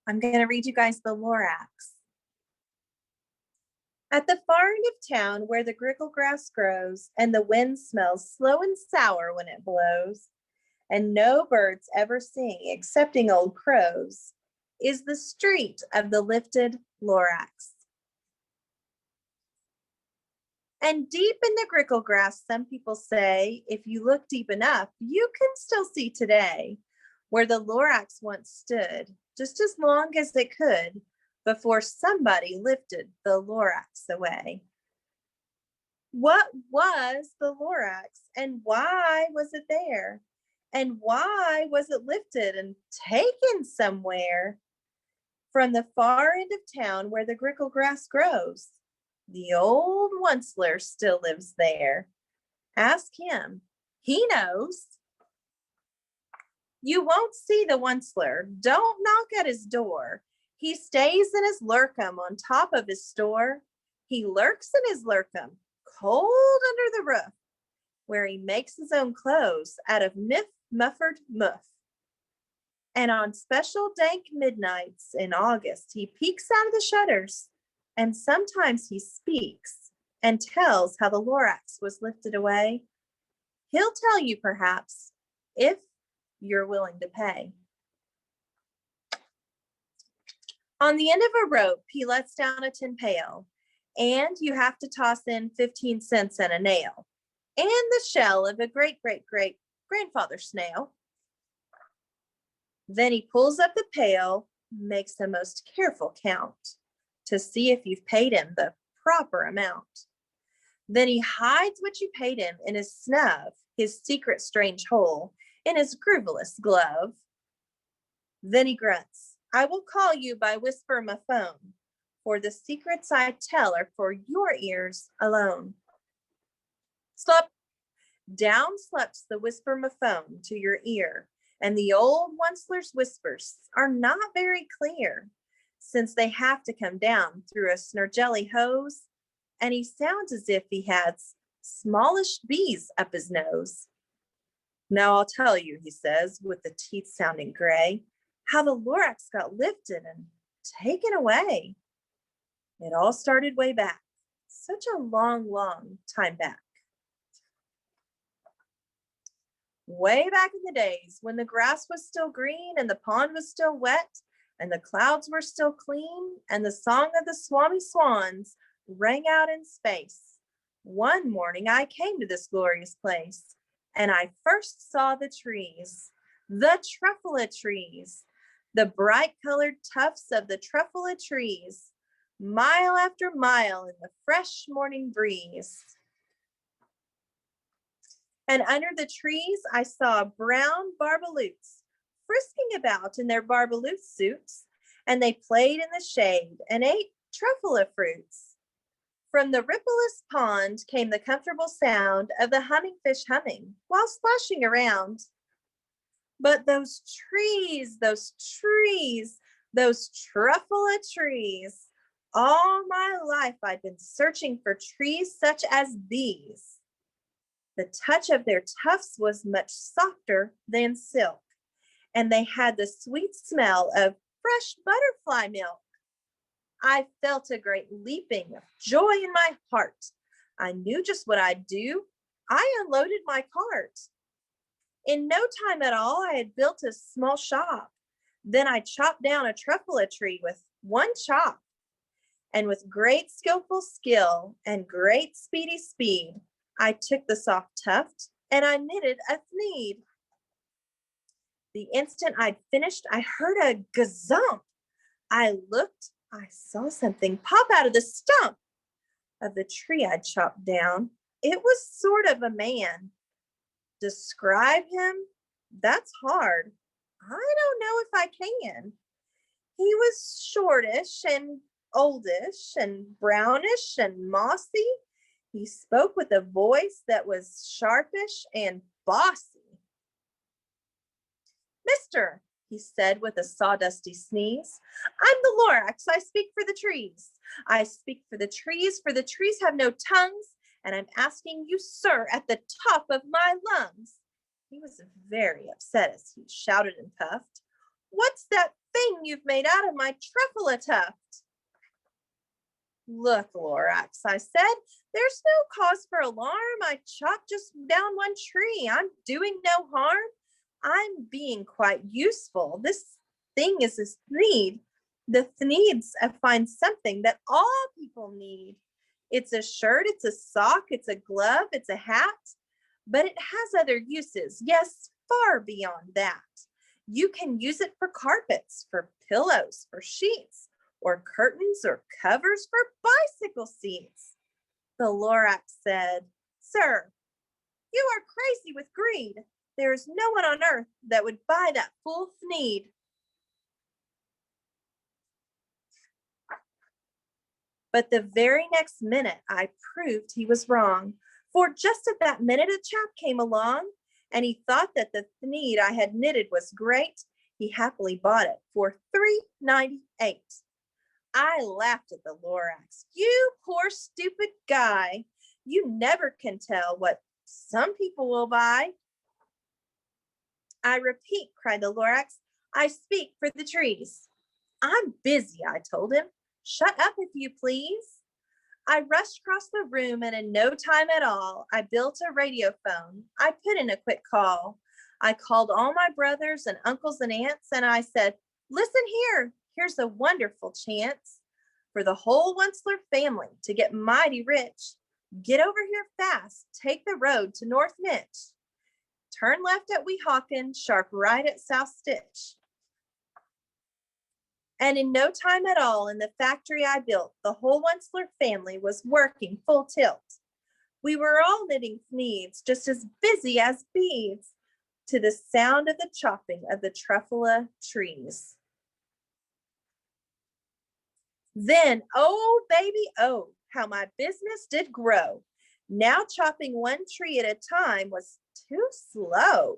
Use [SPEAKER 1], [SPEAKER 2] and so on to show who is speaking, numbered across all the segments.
[SPEAKER 1] I'm going to read you guys the Lorax. At the far end of town where the grickle grass grows and the wind smells slow and sour when it blows, and no birds ever sing excepting old crows, is the street of the lifted Lorax. And deep in the grickle grass, some people say, if you look deep enough, you can still see today where the Lorax once stood, just as long as it could, before somebody lifted the Lorax away. What was the Lorax, and why was it there? And why was it lifted and taken somewhere? From the far end of town where the grickle grass grows, the old Onceler still lives there. Ask him, he knows. You won't see the Onceler. Don't knock at his door. He stays in his lurkum on top of his store. He lurks in his lurkum, cold under the roof, where he makes his own clothes out of mufford muff. And on special dank midnights in August, he peeks out of the shutters, and sometimes he speaks and tells how the Lorax was lifted away. He'll tell you, perhaps, if you're willing to pay. On the end of a rope, he lets down a tin pail, and you have to toss in 15 cents and a nail, and the shell of a great-great-great-grandfather snail. Then he pulls up the pail, makes the most careful count to see if you've paid him the proper amount. Then he hides what you paid him in his snub, his secret strange hole, in his grooveless glove. Then he grunts, I will call you by whisper my phone, for the secrets I tell are for your ears alone. Slop, down sleeps the whisper my phone to your ear, and the old Onceler's whispers are not very clear, since they have to come down through a snurgelly hose, and he sounds as if he had smallish bees up his nose. Now I'll tell you, he says, with the teeth sounding gray, how the Lorax got lifted and taken away. It all started way back, such a long, long time back. Way back in the days when the grass was still green and the pond was still wet and the clouds were still clean and the song of the Swami Swans rang out in space. One morning I came to this glorious place and I first saw the trees, the truffula trees, the bright colored tufts of the truffula trees, mile after mile in the fresh morning breeze. And under the trees, I saw brown barbaloots frisking about in their barbaloot suits, and they played in the shade and ate truffula fruits. From the rippleless pond came the comfortable sound of the humming fish humming while splashing around. But those trees, those truffula trees, all my life I'd been searching for trees such as these. The touch of their tufts was much softer than silk, and they had the sweet smell of fresh butterfly milk. I felt a great leaping of joy in my heart. I knew just what I'd do. I unloaded my cart. In no time at all, I had built a small shop. Then I chopped down a truffula tree with one chop. And with great skillful skill and great speedy speed, I took the soft tuft and I knitted a thneed. The instant I'd finished, I heard a gazump. I looked, I saw something pop out of the stump of the tree I'd chopped down. It was sort of a man. Describe him? That's hard. I don't know if I can. He was shortish and oldish and brownish and mossy. He spoke with a voice that was sharpish and bossy. Mister, he said with a sawdusty sneeze, I'm the Lorax. I speak for the trees. I speak for the trees have no tongues, and I'm asking you, sir, at the top of my lungs. He was very upset as he shouted and puffed. What's that thing you've made out of my truffula tuft. Look, Lorax, I said, there's no cause for alarm. I chopped just down one tree. I'm doing no harm. I'm being quite useful. This thing is a thneed. The thneeds find something that all people need. It's a shirt, it's a sock, it's a glove, it's a hat, but it has other uses. Yes, far beyond that. You can use it for carpets, for pillows, for sheets, or curtains or covers for bicycle seats. The Lorax said, Sir, you are crazy with greed. There is no one on earth that would buy that fool thneed. But the very next minute, I proved he was wrong. For just at that minute, a chap came along, and he thought that the thneed I had knitted was great. He happily bought it for $3.98. I laughed at the Lorax. You poor stupid guy. You never can tell what some people will buy. I repeat, cried the Lorax, I speak for the trees. I'm busy, I told him. Shut up, if you please. I rushed across the room, and in no time at all, I built a radio phone. I put in a quick call. I called all my brothers and uncles and aunts, and I said, listen here, here's a wonderful chance for the whole Onceler family to get mighty rich. Get over here fast. Take the road to North Mitch. Turn left at Weehawken, sharp right at South Stitch. And in no time at all, in the factory I built, the whole Onceler family was working full tilt. We were all knitting thneeds, just as busy as beads, to the sound of the chopping of the truffula trees. Then, oh baby, oh, how my business did grow. Now chopping one tree at a time was too slow.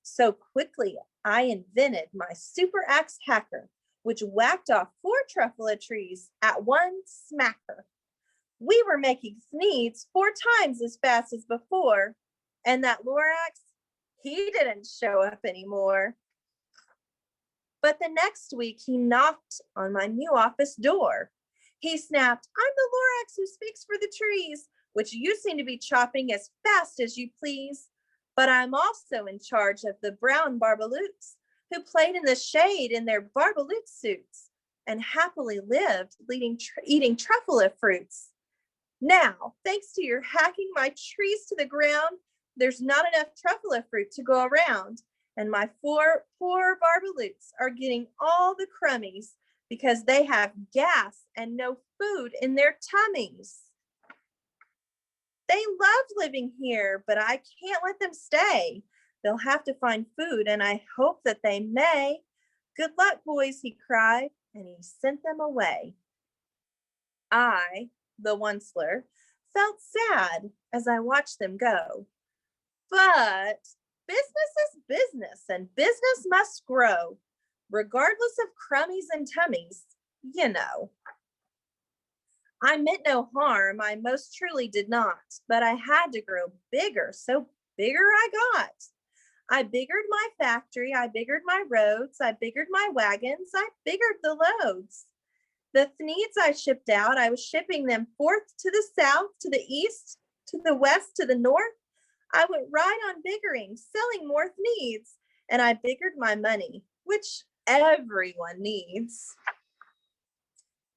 [SPEAKER 1] So quickly I invented my super axe hacker, which whacked off 4 truffula trees at one smacker. We were making thneeds 4 times as fast as before, and that Lorax, he didn't show up anymore. But the next week he knocked on my new office door. He snapped, I'm the Lorax who speaks for the trees, which you seem to be chopping as fast as you please. But I'm also in charge of the brown Barbaloots, who played in the shade in their Barbaloot suits and happily lived eating truffula fruits. Now, thanks to your hacking my trees to the ground, there's not enough truffula fruit to go around, and my 4 poor Barbaloots are getting all the crummies because they have gas and no food in their tummies. They loved living here, but I can't let them stay. They'll have to find food, and I hope that they may. Good luck, boys, he cried, and he sent them away. I, the Onceler, felt sad as I watched them go. But business is business, and business must grow, regardless of crummies and tummies, you know. I meant no harm, I most truly did not, but I had to grow bigger, so bigger I got. I biggered my factory, I biggered my roads, I biggered my wagons, I biggered the loads. The thneeds I shipped out, I was shipping them forth to the south, to the east, to the west, to the north. I went right on biggering, selling more thneeds, and I biggered my money, which everyone needs.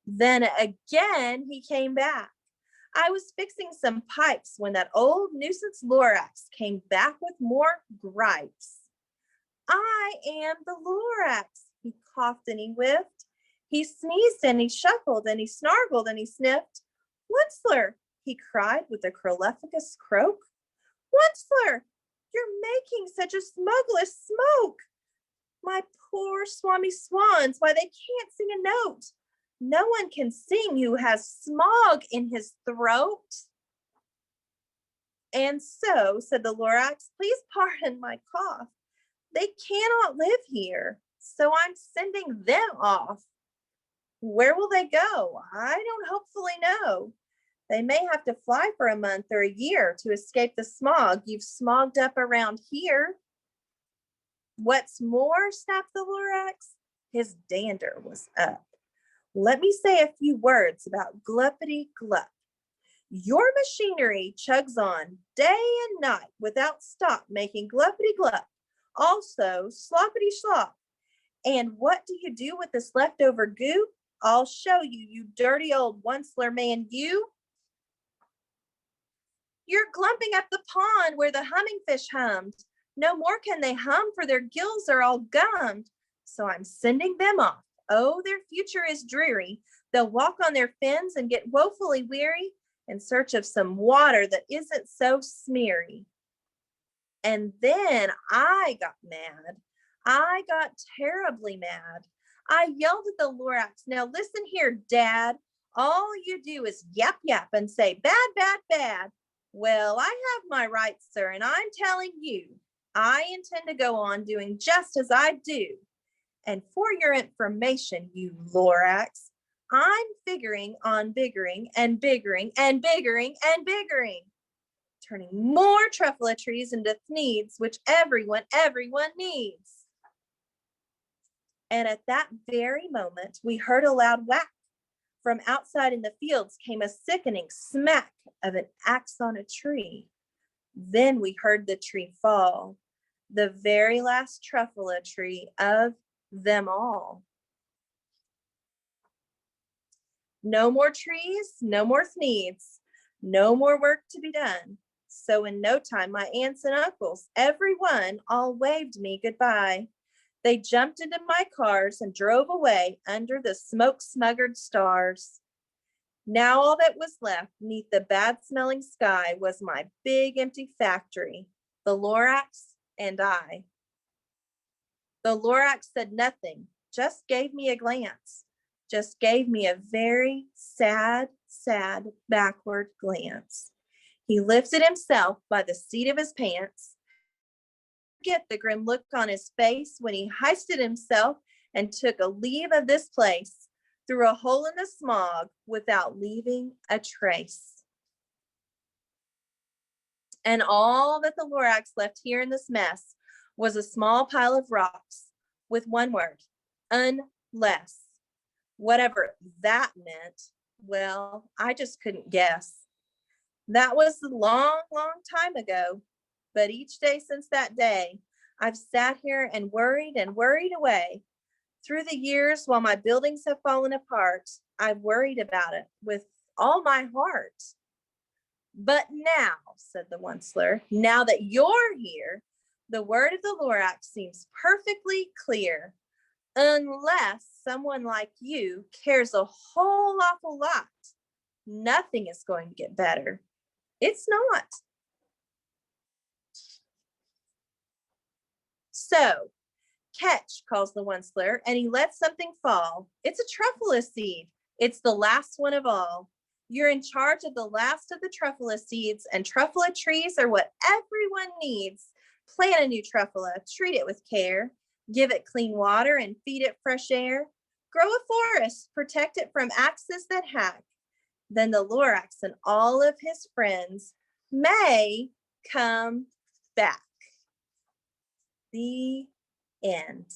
[SPEAKER 1] Then again, he came back. I was fixing some pipes when that old nuisance Lorax came back with more gripes. I am the Lorax, he coughed and he whiffed. He sneezed and he shuffled and he snargled and he sniffed. Onceler, he cried with a crowlificus croak. Onceler, you're making such a smokeless smoke. My poor swami swans, why they can't sing a note. No one can sing who has smog in his throat. And so, said the Lorax, please pardon my cough. They cannot live here, so I'm sending them off. Where will they go? I don't hopefully know. They may have to fly for a month or a year to escape the smog you've smogged up around here. What's more, snapped the Lorax, His dander was up. Let me say a few words about Gluppity Glup. Your machinery chugs on day and night without stop, making Gluppity Glup. Also, sloppity slop. And what do you do with this leftover goo? I'll show you, you dirty old Onceler man, you. You're glumping up the pond where the humming fish hummed. No more can they hum, for their gills are all gummed. So I'm sending them off. Oh, their future is dreary. They'll walk on their fins and get woefully weary in search of some water that isn't so smeary. And then I got mad. I got terribly mad. I yelled at the Lorax, now listen here, Dad. All you do is yap yap and say bad, bad, bad. Well, I have my rights, sir, and I'm telling you, I intend to go on doing just as I do. And for your information, you Lorax, I'm figuring on biggering and biggering and biggering and biggering, turning more truffula trees into thneeds, which everyone needs. And at that very moment, we heard a loud whack. From outside in the fields came a sickening smack of an axe on a tree. Then we heard the tree fall, the very last truffula tree of them all. No more trees, no more thneeds, no more work to be done. So in no time, my aunts and uncles, every one, all waved me goodbye. They jumped into my cars and drove away under the smoke-smuggered stars. Now all that was left neath the bad-smelling sky was my big empty factory, the Lorax and I. The Lorax said nothing, just gave me a glance, just gave me a very sad, sad backward glance. He lifted himself by the seat of his pants. Get the grim look on his face when he hoisted himself and took a leave of this place through a hole in the smog without leaving a trace. And all that the Lorax left here in this mess was a small pile of rocks with one word, unless. Whatever that meant, well, I just couldn't guess. That was a long, long time ago. But each day since that day, I've sat here and worried away. Through the years, while my buildings have fallen apart, I've worried about it with all my heart. But now, said the Onceler, now that you're here, the word of the Lorax seems perfectly clear. Unless someone like you cares a whole awful lot, nothing is going to get better. It's not. So, catch, calls the Onceler, and he lets something fall. It's a truffula seed. It's the last one of all. You're in charge of the last of the truffula seeds, and truffula trees are what everyone needs. Plant a new truffula, treat it with care, give it clean water and feed it fresh air. Grow a forest, protect it from axes that hack. Then the Lorax and all of his friends may come back. The end.